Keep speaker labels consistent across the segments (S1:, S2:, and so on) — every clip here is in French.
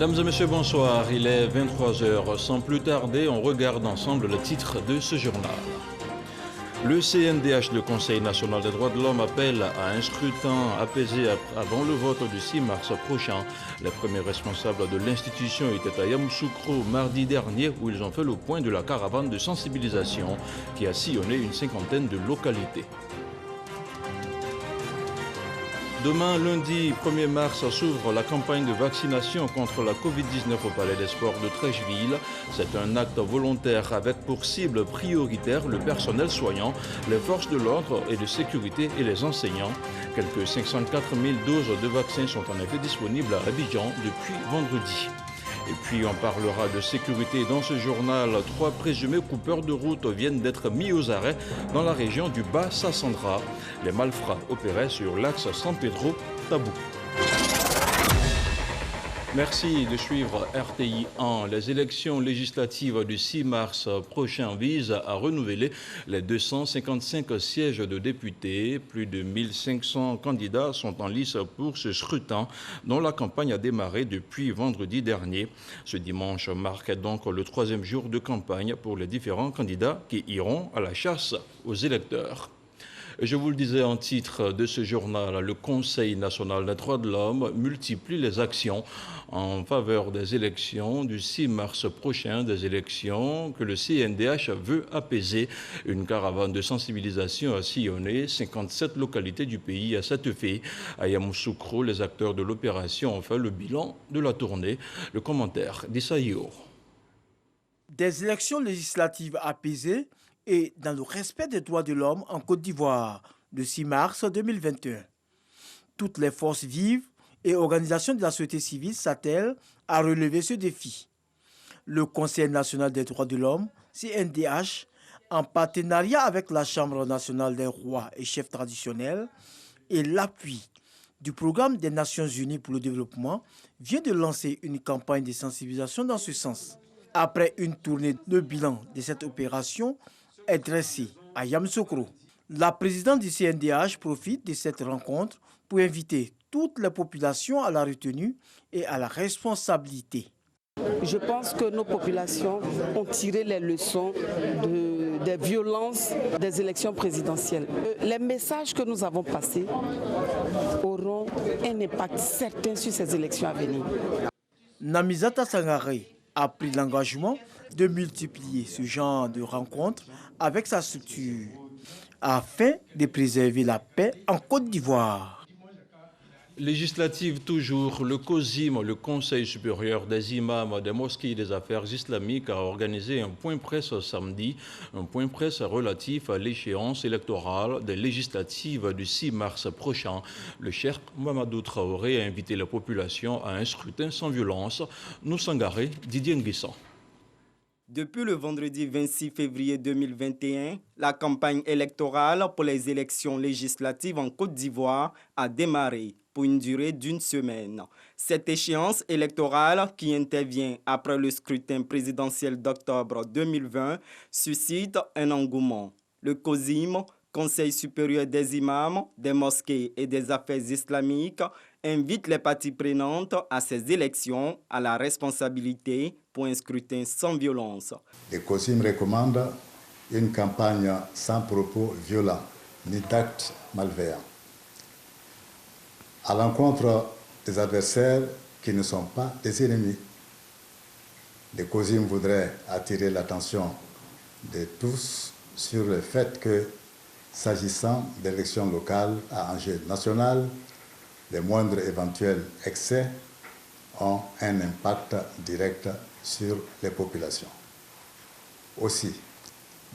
S1: Mesdames et messieurs, bonsoir. Il est 23 heures. Sans plus tarder, on regarde ensemble le titre de ce journal. Le CNDH, le Conseil national des droits de l'homme, appelle à un scrutin apaisé avant le vote du 6 mars prochain. Les premiers responsables de l'institution étaient à Yamoussoukro mardi dernier, où ils ont fait le point de la caravane de sensibilisation qui a sillonné une cinquantaine de localités. Demain, lundi 1er mars, s'ouvre la campagne de vaccination contre la Covid-19 au Palais des Sports de Trècheville. C'est un acte volontaire avec pour cible prioritaire le personnel soignant, les forces de l'ordre et de sécurité et les enseignants. Quelques 504 000 doses de vaccins sont en effet disponibles à Abidjan depuis vendredi. Et puis on parlera de sécurité dans ce journal. 3 présumés coupeurs de route viennent d'être mis aux arrêts dans la région du Bas-Sassandra. Les malfrats opéraient sur l'axe San Pedro-Tabou. Merci de suivre RTI 1. Les élections législatives du 6 mars prochain visent à renouveler les 255 sièges de députés. Plus de 1500 candidats sont en lice pour ce scrutin dont la campagne a démarré depuis vendredi dernier. Ce dimanche marque donc le 3e jour de campagne pour les différents candidats qui iront à la chasse aux électeurs. Je vous le disais en titre de ce journal, le Conseil national des droits de l'homme multiplie les actions en faveur des élections du 6 mars prochain, des élections que le CNDH veut apaiser. Une caravane de sensibilisation a sillonné 57 localités du pays à cet effet. À Yamoussoukro, les acteurs de l'opération ont fait le bilan de la tournée. Le commentaire d'Issaïo.
S2: Des élections législatives apaisées et dans le respect des droits de l'homme en Côte d'Ivoire, le 6 mars 2021. Toutes les forces vives et organisations de la société civile s'attellent à relever ce défi. Le Conseil national des droits de l'homme, CNDH, en partenariat avec la Chambre nationale des rois et chefs traditionnels et l'appui du Programme des Nations unies pour le développement, vient de lancer une campagne de sensibilisation dans ce sens. Après une tournée de bilan de cette opération, est dressée à Yamoussoukro. La présidente du CNDH profite de cette rencontre pour inviter toutes les populations à la retenue et à la responsabilité.
S3: Je pense que nos populations ont tiré les leçons des violences des élections présidentielles. Les messages que nous avons passés auront un impact certain sur ces élections à venir.
S2: Namizata Sangaré a pris l'engagement de multiplier ce genre de rencontres avec sa structure afin de préserver la paix en Côte d'Ivoire.
S1: Législative toujours, le COSIM, le Conseil supérieur des imams des mosquées et des affaires islamiques, a organisé un point presse samedi, un point presse relatif à l'échéance électorale des législatives du 6 mars prochain. Le cheikh Mamadou Traoré a invité la population à un scrutin sans violence. Nous Sangaré, Didier Nguissan.
S4: Depuis le vendredi 26 février 2021, la campagne électorale pour les élections législatives en Côte d'Ivoire a démarré pour une durée d'1 semaine. Cette échéance électorale, qui intervient après le scrutin présidentiel d'octobre 2020, suscite un engouement. Le COSIM, Conseil supérieur des imams, des mosquées et des affaires islamiques, invite les parties prenantes à ces élections à la responsabilité pour un scrutin sans violence.
S5: Le COSIM recommande une campagne sans propos violents ni d'actes malveillants, à l'encontre des adversaires qui ne sont pas des ennemis. Le COSIM voudrait attirer l'attention de tous sur le fait que, s'agissant d'élections locales à enjeu national, les moindres éventuels excès ont un impact direct sur les populations. Aussi,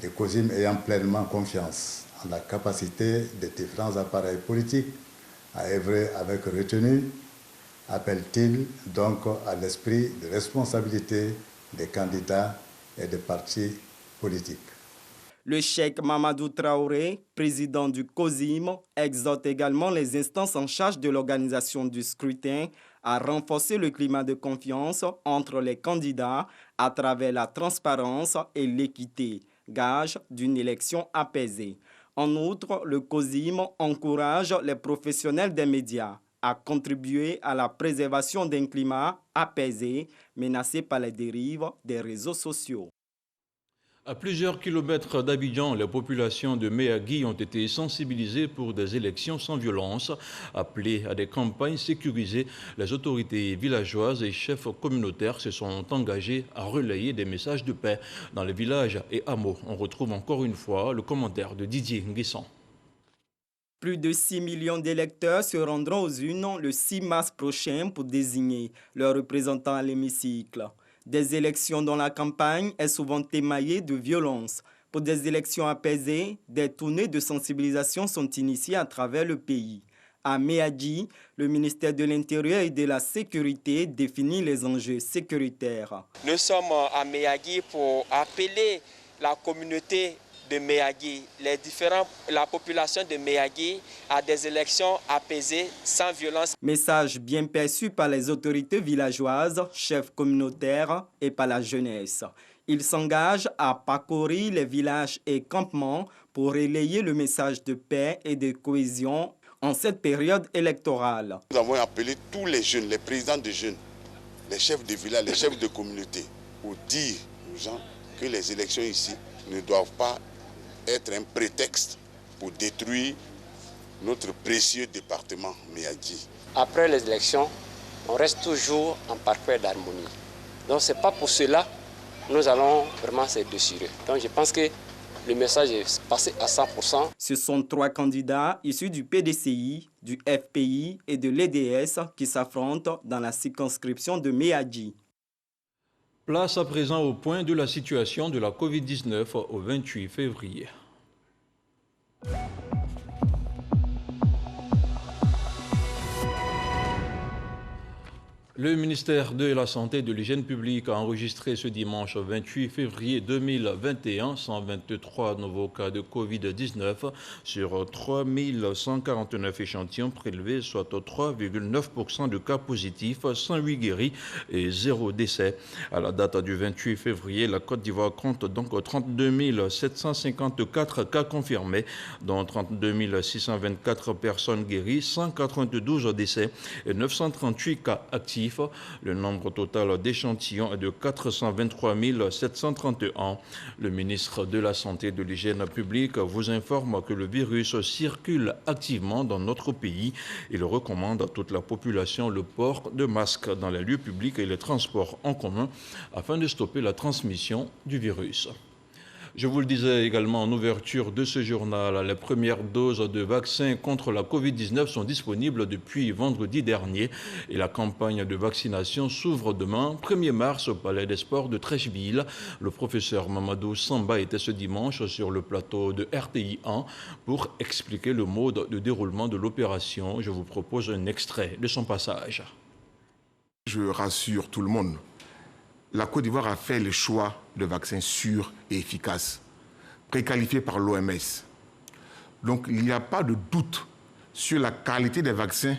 S5: le COSIM ayant pleinement confiance en la capacité des différents appareils politiques à œuvrer avec retenue, appelle-t-il donc à l'esprit de responsabilité des candidats et des partis politiques.
S4: Le cheikh Mamadou Traoré, président du COSIM, exhorte également les instances en charge de l'organisation du scrutin à renforcer le climat de confiance entre les candidats à travers la transparence et l'équité, gage d'une élection apaisée. En outre, le COSIM encourage les professionnels des médias a contribué à la préservation d'un climat apaisé, menacé par les dérives des réseaux sociaux.
S1: À plusieurs kilomètres d'Abidjan, les populations de Méagui ont été sensibilisées pour des élections sans violence. Appelées à des campagnes sécurisées, les autorités villageoises et chefs communautaires se sont engagés à relayer des messages de paix dans les villages et hameaux. On retrouve encore une fois le commentaire de Didier Nguissan.
S4: Plus de 6 millions d'électeurs se rendront aux urnes le 6 mars prochain pour désigner leurs représentants à l'hémicycle. Des élections dont la campagne est souvent émaillée de violence. Pour des élections apaisées, des tournées de sensibilisation sont initiées à travers le pays. À Méadji, le ministère de l'Intérieur et de la Sécurité définit les enjeux sécuritaires.
S6: Nous sommes à Méadji pour appeler la communauté de Méagui, la population de Méagui à des élections apaisées, sans violence.
S4: Message bien perçu par les autorités villageoises, chefs communautaires et par la jeunesse. Ils s'engagent à parcourir les villages et campements pour relayer le message de paix et de cohésion en cette période électorale.
S7: Nous avons appelé tous les jeunes, les présidents de jeunes, les chefs de village, les chefs de communauté, pour dire aux gens que les élections ici ne doivent pas être un prétexte pour détruire notre précieux département Méadji.
S8: Après les élections, on reste toujours en parfaite harmonie. Donc ce n'est pas pour cela que nous allons vraiment se déchirer. Donc je pense que le message est passé à 100%.
S4: Ce sont 3 candidats issus du PDCI, du FPI et de l'EDS qui s'affrontent dans la circonscription de Méadji.
S1: Place à présent au point de la situation de la Covid-19 au 28 février. Le ministère de la Santé et de l'Hygiène publique a enregistré ce dimanche 28 février 2021 123 nouveaux cas de Covid-19 sur 3149 échantillons prélevés, soit 3,9% de cas positifs, 108 guéris et 0 décès. À la date du 28 février, la Côte d'Ivoire compte donc 32 754 cas confirmés, dont 32 624 personnes guéries, 192 décès et 938 cas actifs. Le nombre total d'échantillons est de 423 731. Le ministre de la Santé et de l'Hygiène publique vous informe que le virus circule activement dans notre pays. Il recommande à toute la population le port de masques dans les lieux publics et les transports en commun afin de stopper la transmission du virus. Je vous le disais également en ouverture de ce journal, les premières doses de vaccins contre la Covid-19 sont disponibles depuis vendredi dernier et la campagne de vaccination s'ouvre demain, 1er mars, au Palais des Sports de Treichville. Le professeur Mamadou Samba était ce dimanche sur le plateau de RTI 1 pour expliquer le mode de déroulement de l'opération. Je vous propose un extrait de son passage.
S9: Je rassure tout le monde. La Côte d'Ivoire a fait le choix de vaccins sûrs et efficaces, préqualifiés par l'OMS. Donc il n'y a pas de doute sur la qualité des vaccins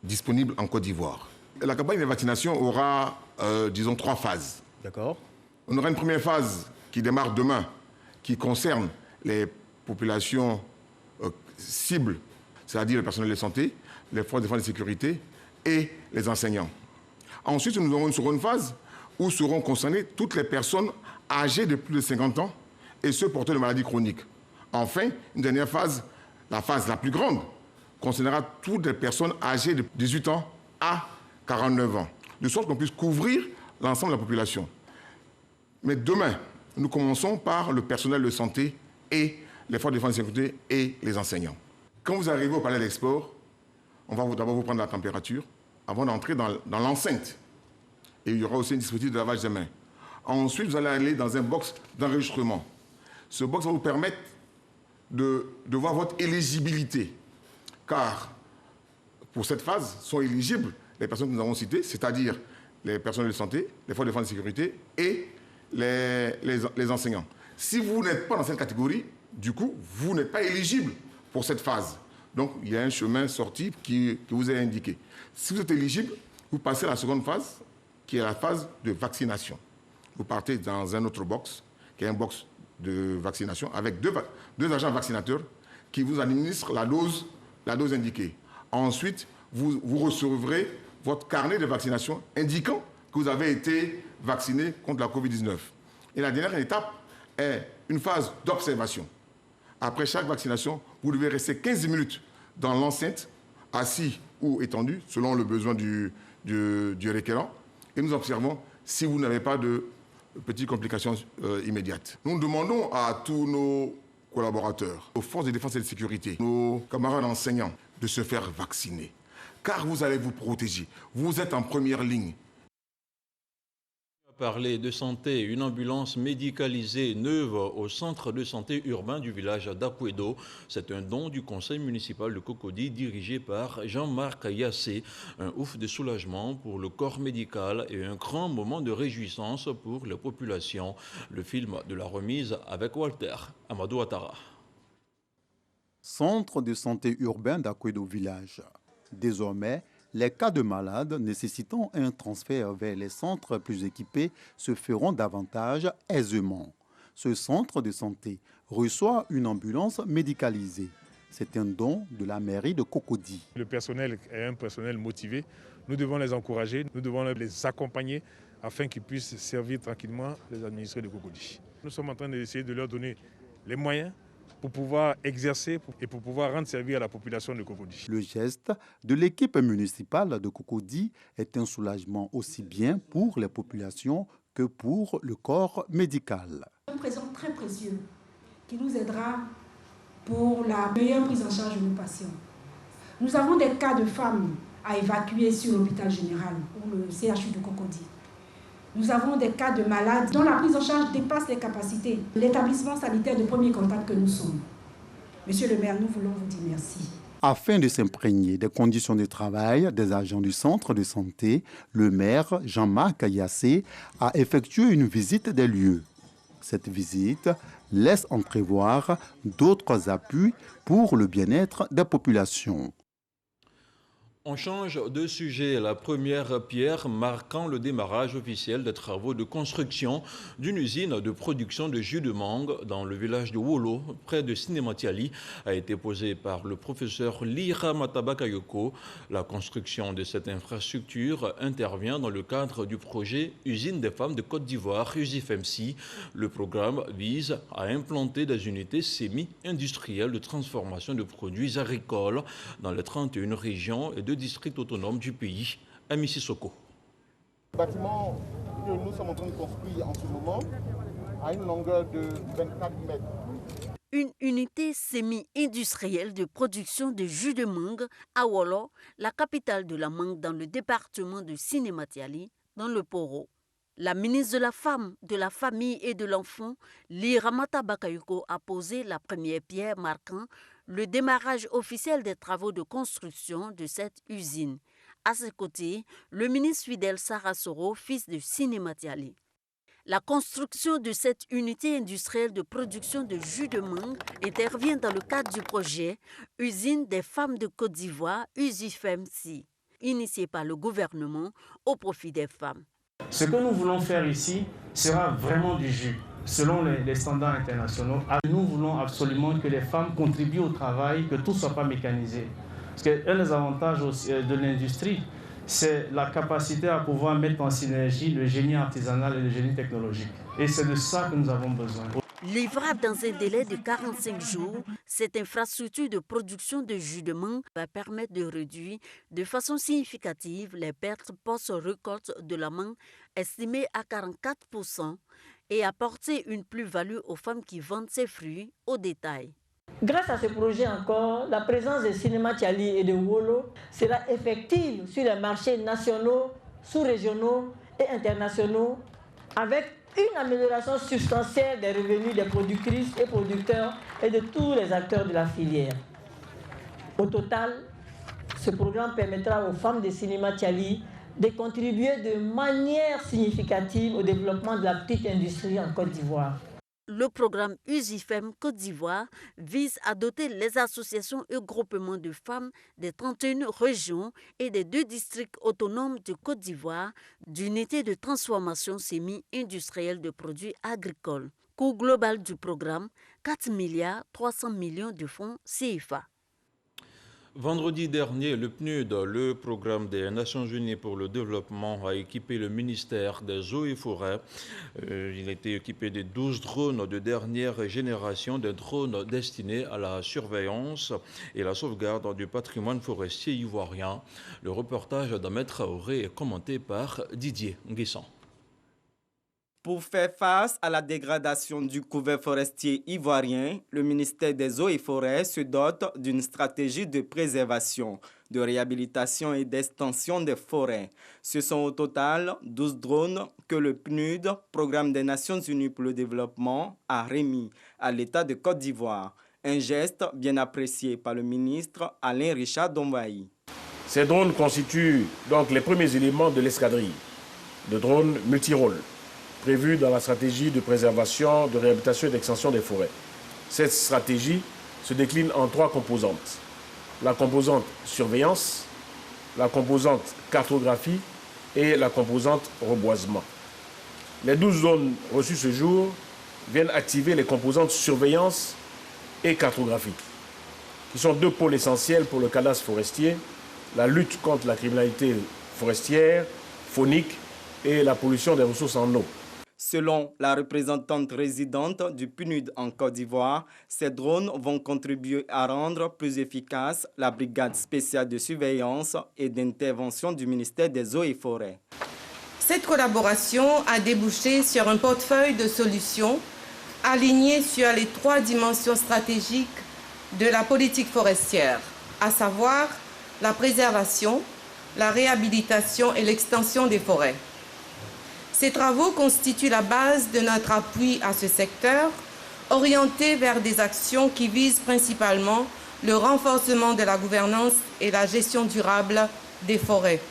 S9: disponibles en Côte d'Ivoire. La campagne de vaccination aura, disons, 3 phases.
S2: D'accord.
S9: On aura une première phase qui démarre demain, qui concerne les populations cibles, c'est-à-dire le personnel de santé, les forces de défense et de sécurité et les enseignants. Ensuite, nous aurons une seconde phase où seront concernées toutes les personnes âgées de plus de 50 ans et ceux porteurs de maladies chroniques. Enfin, une dernière phase, la phase la plus grande, concernera toutes les personnes âgées de 18 ans à 49 ans, de sorte qu'on puisse couvrir l'ensemble de la population. Mais demain, nous commençons par le personnel de santé et les forces de défense et de sécurité et les enseignants. Quand vous arrivez au Palais des Sports, on va d'abord vous prendre la température avant d'entrer dans l'enceinte. Et il y aura aussi un dispositif de lavage des mains. Ensuite, vous allez aller dans un box d'enregistrement. Ce box va vous permettre de voir votre éligibilité. Car pour cette phase sont éligibles les personnes que nous avons citées, c'est-à-dire les personnels de santé, les forces de défense et de sécurité et les enseignants. Si vous n'êtes pas dans cette catégorie, du coup, vous n'êtes pas éligible pour cette phase. Donc, il y a un chemin sorti qui vous est indiqué. Si vous êtes éligible, vous passez à la seconde phase, qui est la phase de vaccination. Vous partez dans un autre box, qui est un box de vaccination, avec deux agents vaccinateurs qui vous administrent la dose indiquée. Ensuite, vous recevrez votre carnet de vaccination indiquant que vous avez été vacciné contre la Covid-19. Et la dernière étape est une phase d'observation. Après chaque vaccination, vous devez rester 15 minutes dans l'enceinte, assis ou étendu, selon le besoin du requérant. Et nous observons si vous n'avez pas de petites complications immédiates. Nous demandons à tous nos collaborateurs, aux forces de défense et de sécurité, nos camarades enseignants, de se faire vacciner. Car vous allez vous protéger. Vous êtes en première ligne.
S1: Parler de santé, une ambulance médicalisée neuve au centre de santé urbain du village d'Akwedo. C'est un don du conseil municipal de Cocody dirigé par Jean-Marc Yassé. Un ouf de soulagement pour le corps médical et un grand moment de réjouissance pour la population. Le film de la remise avec Walter Amadou Ouattara.
S10: Centre de santé urbain d'Akwedo village. Désormais, les cas de malades nécessitant un transfert vers les centres plus équipés se feront davantage aisément. Ce centre de santé reçoit une ambulance médicalisée. C'est un don de la mairie de Cocody.
S11: Le personnel est un personnel motivé. Nous devons les encourager, nous devons les accompagner afin qu'ils puissent servir tranquillement les administrés de Cocody. Nous sommes en train d'essayer de leur donner les moyens pour pouvoir exercer et pour pouvoir rendre service à la population de Cocody.
S10: Le geste de l'équipe municipale de Cocody est un soulagement aussi bien pour les populations que pour le corps médical.
S12: Un présent très précieux qui nous aidera pour la meilleure prise en charge de nos patients. Nous avons des cas de femmes à évacuer sur l'hôpital général ou le CHU de Cocody. Nous avons des cas de malades dont la prise en charge dépasse les capacités. L'établissement sanitaire de premier contact que nous sommes. Monsieur le maire, nous voulons vous dire merci.
S10: Afin de s'imprégner des conditions de travail des agents du centre de santé, le maire Jean-Marc Yassé a effectué une visite des lieux. Cette visite laisse entrevoir d'autres appuis pour le bien-être des populations.
S1: On change de sujet. La première pierre marquant le démarrage officiel des travaux de construction d'une usine de production de jus de mangue dans le village de Wolo, près de Sinematiali, a été posée par le professeur Lira Matabakayoko. La construction de cette infrastructure intervient dans le cadre du projet Usine des femmes de Côte d'Ivoire, USIFEMSI. Le programme vise à implanter des unités semi-industrielles de transformation de produits agricoles dans les 31 régions et districts autonomes du pays. Ami Sissoko.
S13: Le bâtiment que nous sommes en train de construire en ce moment a une longueur de 24 mètres.
S14: Une unité semi-industrielle de production de jus de mangue à Wolo, la capitale de la mangue dans le département de Sinematiali, dans le Poro. La ministre de la Femme, de la Famille et de l'Enfant, Lira Matabakayoko, a posé la première pierre marquant le démarrage officiel des travaux de construction de cette usine. À ses côtés, le ministre Fidel Sarasoro, fils de Sinematiali. La construction de cette unité industrielle de production de jus de mangue intervient dans le cadre du projet Usine des femmes de Côte d'Ivoire, USIFEMSI, initié par le gouvernement au profit des femmes.
S15: Ce que nous voulons faire ici sera vraiment du jus, selon les standards internationaux. Nous voulons absolument que les femmes contribuent au travail, que tout ne soit pas mécanisé. Parce qu'un des avantages de l'industrie, c'est la capacité à pouvoir mettre en synergie le génie artisanal et le génie technologique. Et c'est de ça que nous avons besoin.
S14: Livrable dans un délai de 45 jours, cette infrastructure de production de jus de mangue va permettre de réduire de façon significative les pertes post-récolte de la mangue, estimées à 44%, et apporter une plus-value aux femmes qui vendent ces fruits au détail.
S16: Grâce à ce projet encore, la présence de Sinematiali et de Wolo sera effective sur les marchés nationaux, sous-régionaux et internationaux, avec une amélioration substantielle des revenus des productrices et producteurs et de tous les acteurs de la filière. Au total, ce programme permettra aux femmes de Sinematiali de contribuer de manière significative au développement de la petite industrie en Côte d'Ivoire.
S14: Le programme USIFEM Côte d'Ivoire vise à doter les associations et groupements de femmes des 31 régions et des 2 districts autonomes de Côte d'Ivoire d'unités de transformation semi-industrielle de produits agricoles. Coût global du programme, 4,3 milliards de francs CFA.
S1: Vendredi dernier, le PNUD, le programme des Nations Unies pour le développement, a équipé le ministère des Eaux et Forêts. Il a été équipé de 12 drones de dernière génération, des drones destinés à la surveillance et la sauvegarde du patrimoine forestier ivoirien. Le reportage d'Ahmed Traoré est commenté par Didier Nguessan.
S4: Pour faire face à la dégradation du couvert forestier ivoirien, le ministère des Eaux et Forêts se dote d'une stratégie de préservation, de réhabilitation et d'extension des forêts. Ce sont au total 12 drones que le PNUD, Programme des Nations Unies pour le développement, a remis à l'État de Côte d'Ivoire. Un geste bien apprécié par le ministre Alain Richard Dombaï.
S17: Ces drones constituent donc les premiers éléments de l'escadrille de drones multirôles prévue dans la stratégie de préservation, de réhabilitation et d'extension des forêts. Cette stratégie se décline en 3 composantes. La composante surveillance, la composante cartographie et la composante reboisement. Les 12 zones reçues ce jour viennent activer les composantes surveillance et cartographie, qui sont 2 pôles essentiels pour le cadastre forestier, la lutte contre la criminalité forestière, faunique et la pollution des ressources en eau.
S4: Selon la représentante résidente du PNUD en Côte d'Ivoire, ces drones vont contribuer à rendre plus efficace la brigade spéciale de surveillance et d'intervention du ministère des Eaux et Forêts.
S18: Cette collaboration a débouché sur un portefeuille de solutions alignées sur les 3 dimensions stratégiques de la politique forestière, à savoir la préservation, la réhabilitation et l'extension des forêts. Ces travaux constituent la base de notre appui à ce secteur, orienté vers des actions qui visent principalement le renforcement de la gouvernance et la gestion durable des forêts.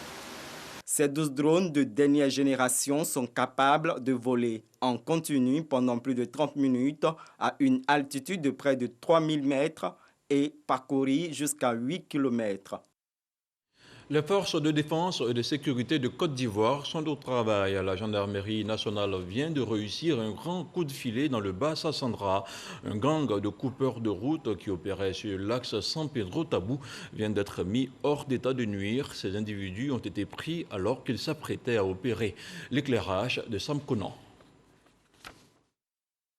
S4: Ces 12 drones de dernière génération sont capables de voler en continu pendant plus de 30 minutes à une altitude de près de 3000 mètres et parcourir jusqu'à 8 km.
S1: Les forces de défense et de sécurité de Côte d'Ivoire sont au travail. La gendarmerie nationale vient de réussir un grand coup de filet dans le Bas-Sassandra. Un gang de coupeurs de route qui opérait sur l'axe San Pedro-Tabou vient d'être mis hors d'état de nuire. Ces individus ont été pris alors qu'ils s'apprêtaient à opérer. L'éclairage de Sam Conan.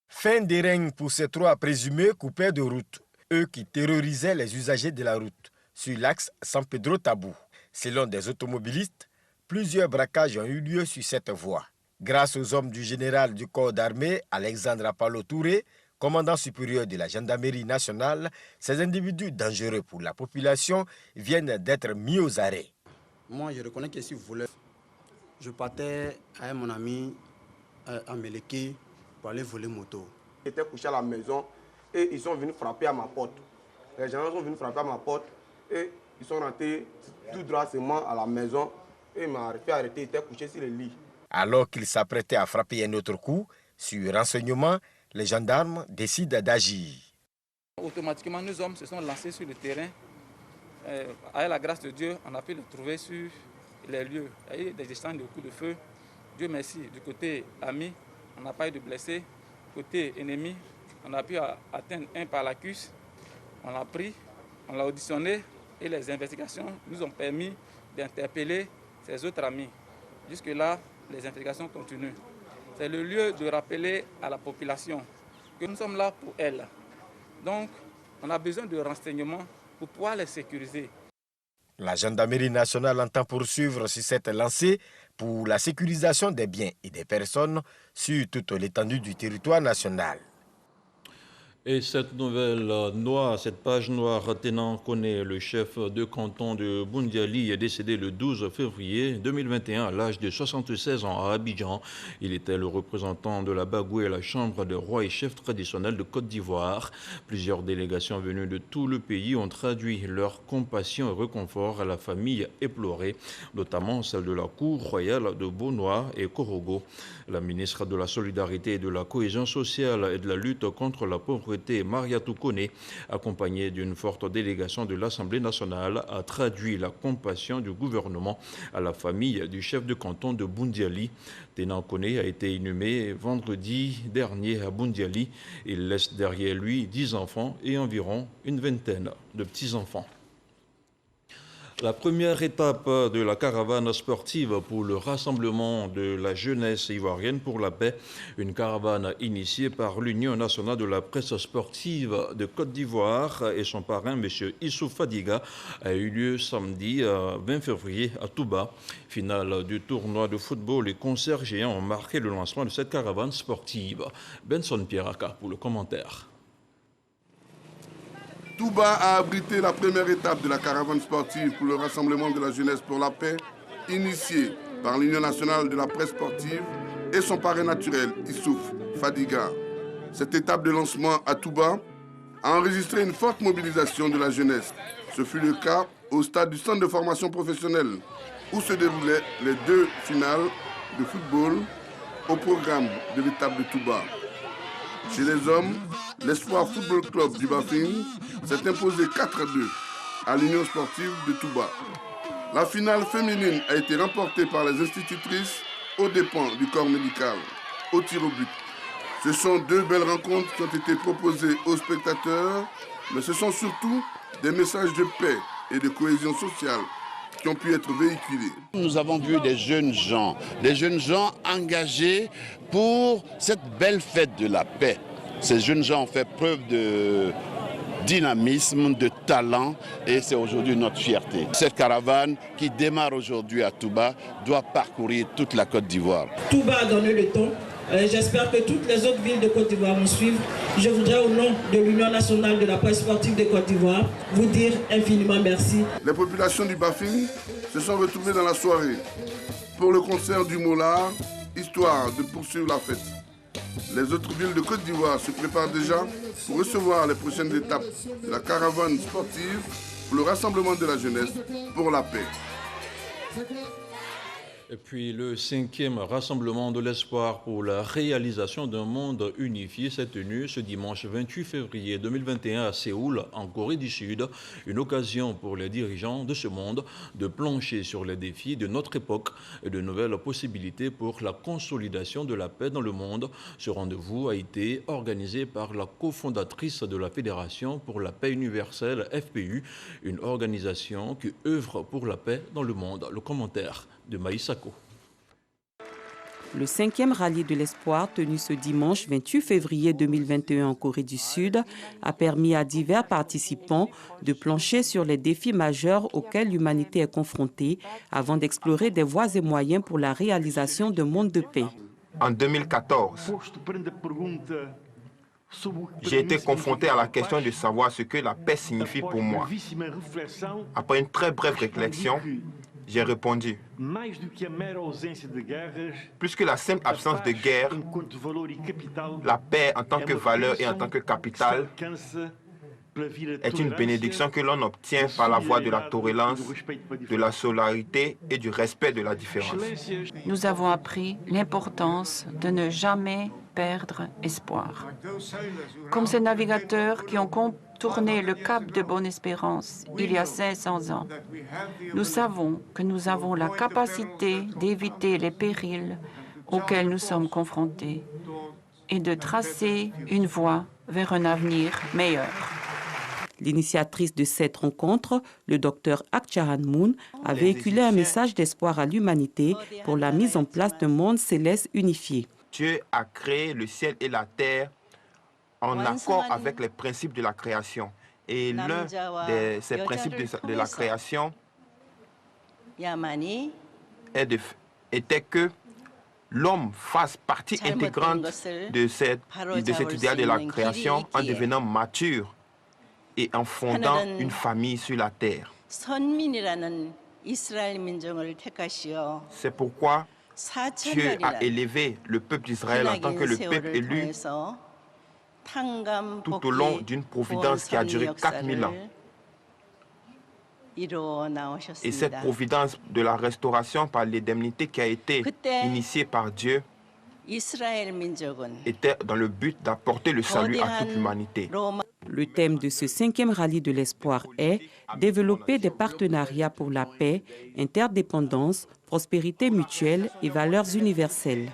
S19: Fin des règnes pour ces 3 présumés coupeurs de route, eux qui terrorisaient les usagers de la route sur l'axe San Pedro-Tabou. Selon des automobilistes, plusieurs braquages ont eu lieu sur cette voie. Grâce aux hommes du général du corps d'armée, Alexandre Apollo Touré, commandant supérieur de la gendarmerie nationale, ces individus dangereux pour la population viennent d'être mis aux arrêts.
S20: Moi, je reconnais que je suis voleur. Je partais avec mon ami à Meleki pour aller voler moto.
S21: J'étais couché à la maison et ils sont venus frapper à ma porte. Les gens sont venus frapper à ma porte et ils sont rentrés tout droitement à la maison et il m'a fait arrêter, il était couché sur le lit.
S19: Alors qu'ils s'apprêtaient à frapper un autre coup, sur renseignement, les gendarmes décident d'agir.
S22: Automatiquement, nos hommes se sont lancés sur le terrain. Avec la grâce de Dieu, on a pu les trouver sur les lieux. Il y a eu des échanges de coups de feu. Dieu merci, du côté ami, on n'a pas eu de blessés. Côté ennemi, on a pu atteindre un par la cuisse. On l'a pris, on l'a auditionné. Et les investigations nous ont permis d'interpeller ses autres amis. Jusque-là, les investigations continuent. C'est le lieu de rappeler à la population que nous sommes là pour elle. Donc, on a besoin de renseignements pour pouvoir les sécuriser.
S19: La gendarmerie nationale entend poursuivre sur cette lancée pour la sécurisation des biens et des personnes sur toute l'étendue du territoire national.
S1: Et cette nouvelle noire, cette page noire, Ténan Koné, le chef de canton de Boundiali, est décédé le 12 février 2021 à l'âge de 76 ans à Abidjan. Il était le représentant de la Bagoué à la Chambre des rois et chefs traditionnels de Côte d'Ivoire. Plusieurs délégations venues de tout le pays ont traduit leur compassion et réconfort à la famille éplorée, notamment celle de la Cour royale de Beaunois et Korogo. La ministre de la Solidarité et de la Cohésion sociale et de la lutte contre la pauvreté, Mariatou Koné, accompagnée d'une forte délégation de l'Assemblée nationale, a traduit la compassion du gouvernement à la famille du chef de canton de Boundiali. Ténan Koné a été inhumé vendredi dernier à Boundiali. Il laisse derrière lui 10 enfants et environ une vingtaine de petits-enfants. La première étape de la caravane sportive pour le rassemblement de la jeunesse ivoirienne pour la paix, une caravane initiée par l'Union nationale de la presse sportive de Côte d'Ivoire et son parrain, M. Issouf Fadiga, a eu lieu samedi 20 février à Touba. Finale du tournoi de football, les concerts géants ont marqué le lancement de cette caravane sportive. Benson Pierraka pour le commentaire.
S3: Touba a abrité la première étape de la caravane sportive pour le rassemblement de la jeunesse pour la paix, initiée par l'Union nationale de la presse sportive et son parrain naturel, Issouf Fadiga. Cette étape de lancement à Touba a enregistré une forte mobilisation de la jeunesse. Ce fut le cas au stade du centre de formation professionnelle, où se déroulaient les 2 finales de football au programme de l'étape de Touba. Chez les hommes, l'Espoir Football Club du Bafing s'est imposé 4-2 à l'Union sportive de Touba. La finale féminine a été remportée par les institutrices aux dépens du corps médical, au tir au but. Ce sont 2 belles rencontres qui ont été proposées aux spectateurs, mais ce sont surtout des messages de paix et de cohésion sociale qui ont pu être véhiculés.
S7: Nous avons vu des jeunes gens engagés pour cette belle fête de la paix. Ces jeunes gens ont fait preuve de dynamisme, de talent et c'est aujourd'hui notre fierté. Cette caravane qui démarre aujourd'hui à Touba doit parcourir toute la Côte d'Ivoire.
S5: Touba a donné le ton. J'espère que toutes les autres villes de Côte d'Ivoire vont suivre. Je voudrais au nom de l'Union nationale de la presse sportive de Côte d'Ivoire vous dire infiniment merci.
S3: Les populations du Bafing se sont retrouvées dans la soirée pour le concert du Molard, histoire de poursuivre la fête. Les autres villes de Côte d'Ivoire se préparent déjà pour recevoir les prochaines étapes de la caravane sportive pour le rassemblement de la jeunesse pour la paix.
S1: Et puis le 5e rassemblement de l'espoir pour la réalisation d'un monde unifié s'est tenu ce dimanche 28 février 2021 à Séoul, en Corée du Sud. Une occasion pour les dirigeants de ce monde de plancher sur les défis de notre époque et de nouvelles possibilités pour la consolidation de la paix dans le monde. Ce rendez-vous a été organisé par la cofondatrice de la Fédération pour la paix universelle, FPU, une organisation qui œuvre pour la paix dans le monde. Le commentaire de Maïsako.
S23: Le 5e rallye de l'espoir tenu ce dimanche 28 février 2021 en Corée du Sud a permis à divers participants de plancher sur les défis majeurs auxquels l'humanité est confrontée avant d'explorer des voies et moyens pour la réalisation d'un monde de paix.
S24: En 2014, j'ai été confronté à la question de savoir ce que la paix signifie pour moi. Après une très brève réflexion, j'ai répondu, plus que la simple absence de guerre, la paix en tant que valeur et en tant que capital est une bénédiction que l'on obtient par la voie de la tolérance, de la solidarité et du respect de la différence.
S25: Nous avons appris l'importance de ne jamais perdre espoir. Comme ces navigateurs qui ont contourné le cap de Bonne-Espérance il y a 500 ans, nous savons que nous avons la capacité d'éviter les périls auxquels nous sommes confrontés et de tracer une voie vers un avenir meilleur.
S23: L'initiatrice de cette rencontre, le docteur Ak Charan Moon, a véhiculé un message d'espoir à l'humanité pour la mise en place d'un monde céleste unifié.
S24: Dieu a créé le ciel et la terre en accord avec les principes de la création. Et l'un de ces principes de la création était que l'homme fasse partie intégrante de cet idéal de la création en devenant mature et en fondant une famille sur la terre. C'est pourquoi Dieu a élevé le peuple d'Israël en tant que le peuple élu tout au long d'une providence qui a duré 4000 ans. Et cette providence de la restauration par l'indemnité qui a été initiée par Dieu était dans le but d'apporter le salut à toute l'humanité.
S23: Le thème de ce 5e rallye de l'espoir est « Développer des partenariats pour la paix, interdépendance, prospérité mutuelle et valeurs universelles ».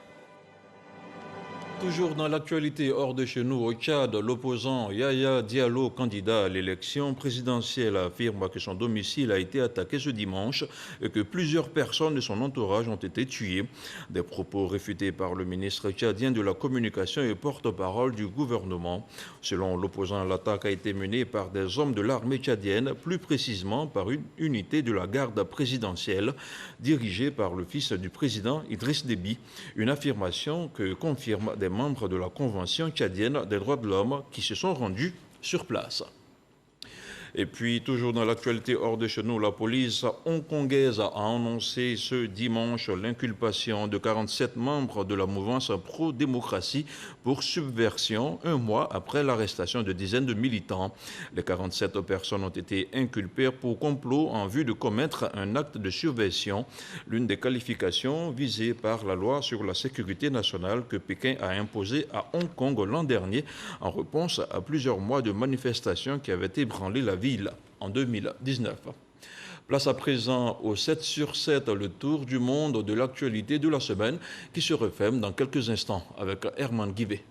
S1: Toujours dans l'actualité hors de chez nous, au Tchad, l'opposant Yaya Diallo, candidat à l'élection présidentielle, affirme que son domicile a été attaqué ce dimanche et que plusieurs personnes de son entourage ont été tuées. Des propos réfutés par le ministre tchadien de la communication et porte-parole du gouvernement. Selon l'opposant, l'attaque a été menée par des hommes de l'armée tchadienne, plus précisément par une unité de la garde présidentielle dirigée par le fils du président Idriss Déby. Une affirmation que confirment des membres de la Convention tchadienne des droits de l'homme qui se sont rendus sur place. Et puis, toujours dans l'actualité hors de chez nous, la police hongkongaise a annoncé ce dimanche l'inculpation de 47 membres de la mouvance pro-démocratie pour subversion, un mois après l'arrestation de dizaines de militants. Les 47 personnes ont été inculpées pour complot en vue de commettre un acte de subversion, l'une des qualifications visées par la loi sur la sécurité nationale que Pékin a imposée à Hong Kong l'an dernier en réponse à plusieurs mois de manifestations qui avaient ébranlé la ville en 2019. Place à présent au 7 sur 7, le tour du monde de l'actualité de la semaine qui se referme dans quelques instants avec Herman Guivet.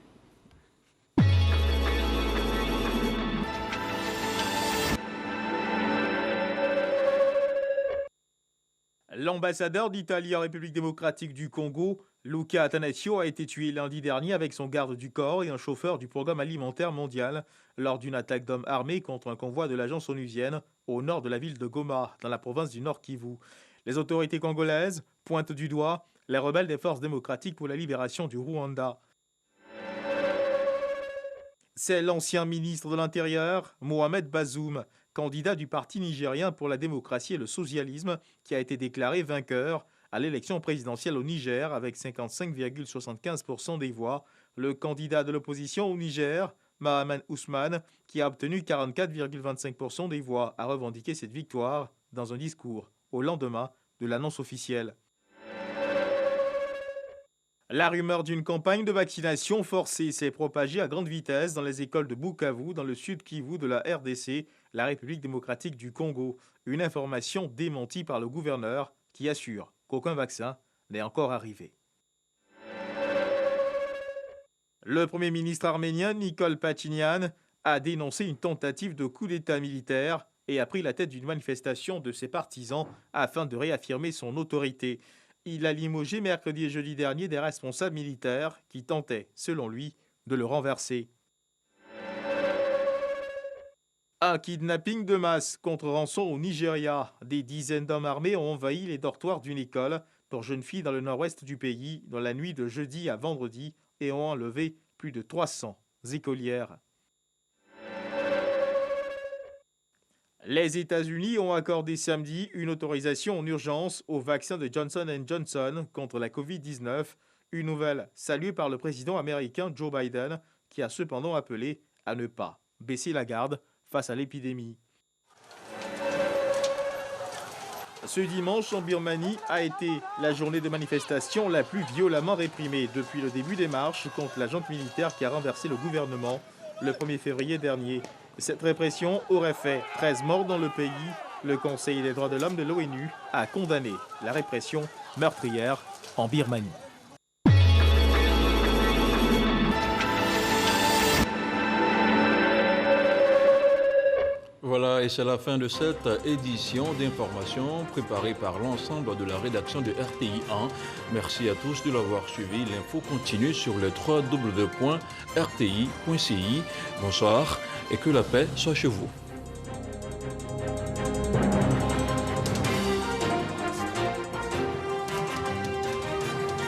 S2: L'ambassadeur d'Italie en République démocratique du Congo, Luca Attanasio, a été tué lundi dernier avec son garde du corps et un chauffeur du Programme alimentaire mondial lors d'une attaque d'hommes armés contre un convoi de l'agence onusienne au nord de la ville de Goma, dans la province du Nord Kivu. Les autorités congolaises pointent du doigt les rebelles des forces démocratiques pour la libération du Rwanda. C'est l'ancien ministre de l'Intérieur, Mohamed Bazoum, candidat du parti nigérien pour la démocratie et le socialisme, qui a été déclaré vainqueur à l'élection présidentielle au Niger avec 55,75% des voix. Le candidat de l'opposition au Niger, Mahaman Ousmane, qui a obtenu 44,25% des voix, a revendiqué cette victoire dans un discours au lendemain de l'annonce officielle. La rumeur d'une campagne de vaccination forcée s'est propagée à grande vitesse dans les écoles de Bukavu, dans le sud Kivu de la RDC, la République démocratique du Congo. Une information démentie par le gouverneur qui assure qu'aucun vaccin n'est encore arrivé. Le Premier ministre arménien Nikol Pachinian a dénoncé une tentative de coup d'État militaire et a pris la tête d'une manifestation de ses partisans afin de réaffirmer son autorité. Il a limogé mercredi et jeudi dernier des responsables militaires qui tentaient, selon lui, de le renverser. Un kidnapping de masse contre rançon au Nigeria. Des dizaines d'hommes armés ont envahi les dortoirs d'une école pour jeunes filles dans le nord-ouest du pays dans la nuit de jeudi à vendredi et ont enlevé plus de 300 écolières. Les États-Unis ont accordé samedi une autorisation en urgence au vaccin de Johnson & Johnson contre la Covid-19, une nouvelle saluée par le président américain Joe Biden, qui a cependant appelé à ne pas baisser la garde face à l'épidémie. Ce dimanche en Birmanie a été la journée de manifestation la plus violemment réprimée depuis le début des marches contre la junte militaire qui a renversé le gouvernement le 1er février dernier. Cette répression aurait fait 13 morts dans le pays. Le Conseil des droits de l'homme de l'ONU a condamné la répression meurtrière en Birmanie.
S1: Voilà, et c'est la fin de cette édition d'information préparée par l'ensemble de la rédaction de RTI 1. Merci à tous de l'avoir suivi. L'info continue sur le www.rti.ci. Bonsoir et que la paix soit chez vous.